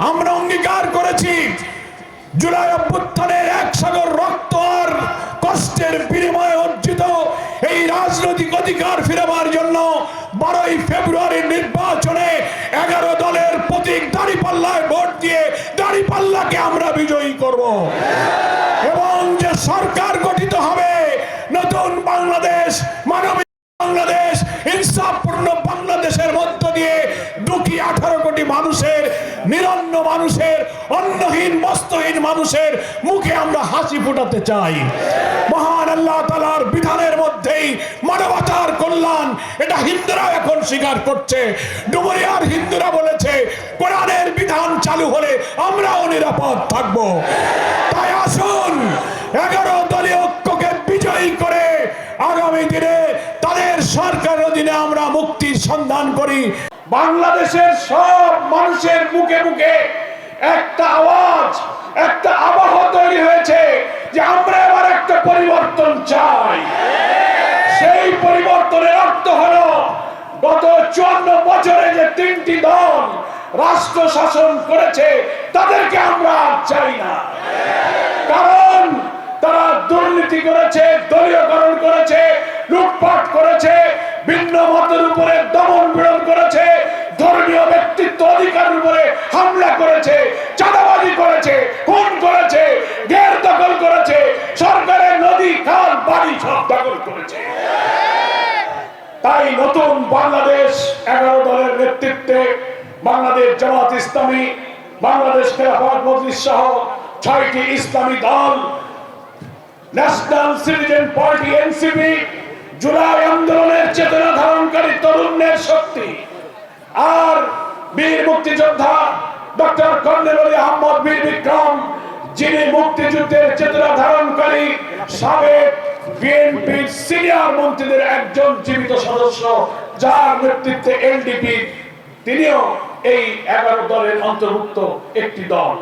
আমরা অঙ্গীকার করেছি জুলাই অভ্যুত্থানের এক সাগর রক্ত আর কষ্টের বিনিময়ে অর্জিত এই রাজনৈতিক অধিকার ফিরাবার জন্য 12ই ফেব্রুয়ারির নির্বাচনে 11 দলের প্রতীক দাঁড়িপাল্লায় ভোট দিয়ে দাঁড়িপাল্লাকে আমরা বিজয়ী করব এবং যে সরকার গঠিত হবে নতুন বাংলাদেশ, মানবিক বাংলাদেশ, ইনসাফপূর্ণ বাংলাদেশের মধ্য দিয়ে 218 কোটি মানুষের, নিরন্ন মানুষের, অন্নহীন বস্ত্রহীন মানুষের মুখে আমরা হাসি ফোটাতে চাই। মহান আল্লাহ তাআলার বিধানের মধ্যেই মানবতার কল্যাণ, এটা হিন্দুরা এখন স্বীকার করছে। ডুমুরিয়ার হিন্দুরা বলেছে কোরআনের বিধান চালু হলে আমরাও নিরাপদ থাকব। তাই আসুন 11 দলীয় ঐক্যকে বিজয়ী করে আগামী দিনে তাদের সরকারের অধীনে আমরা মুক্তির সন্ধান করি। বাংলাদেশের সব মানুষের মুখে মুখে একটা আওয়াজ, একটা আবহ তৈরি হয়েছে যে আমরা এবার একটা পরিবর্তন চাই। সেই পরিবর্তনের অর্থ হলো গত 54 বছরে যে 3টি দল রাষ্ট্র শাসন করেছে তাদেরকে আমরা চাই না। কারণ তারা দুর্নীতি করেছে, দলীয়করণ করেছে, লুটপাট করেছে, ভিন্ন মতের উপরে দমন পীড়ন করেছে, ধর্মীয় ব্যক্তিত্ব অধিকারের উপরে হামলা করেছে, চাঁদাবাজি করেছে, খুন করেছে, ঘের দখল করেছে, সরকারের নদী খাল বাড়ি সব দখল করেছে। তাই নতুন বাংলাদেশ 11 দলের নেতৃত্বে বাংলাদেশ জামাত ইসলামী, বাংলাদেশ খেলাফত মজলিস সহ 6টি ইসলামী দল, national citizen party NCP, July আন্দোলনের চেতনা ধারণকারী তরুণের শক্তি, আর বীর মুক্তিযোদ্ধা ডক্টর কর্নেল আলী আহমদ বীর বিক্রম, যিনি মুক্তিযুদ্ধের চেতনা ধারণকারী সাবেক বিএনপির সিনিয়র মন্ত্রীদের একজন জীবিত সদস্য, যার নেতৃত্বে এলডিপি, তিনিও এই 11 দলের অন্তর্ভুক্ত একটি দল।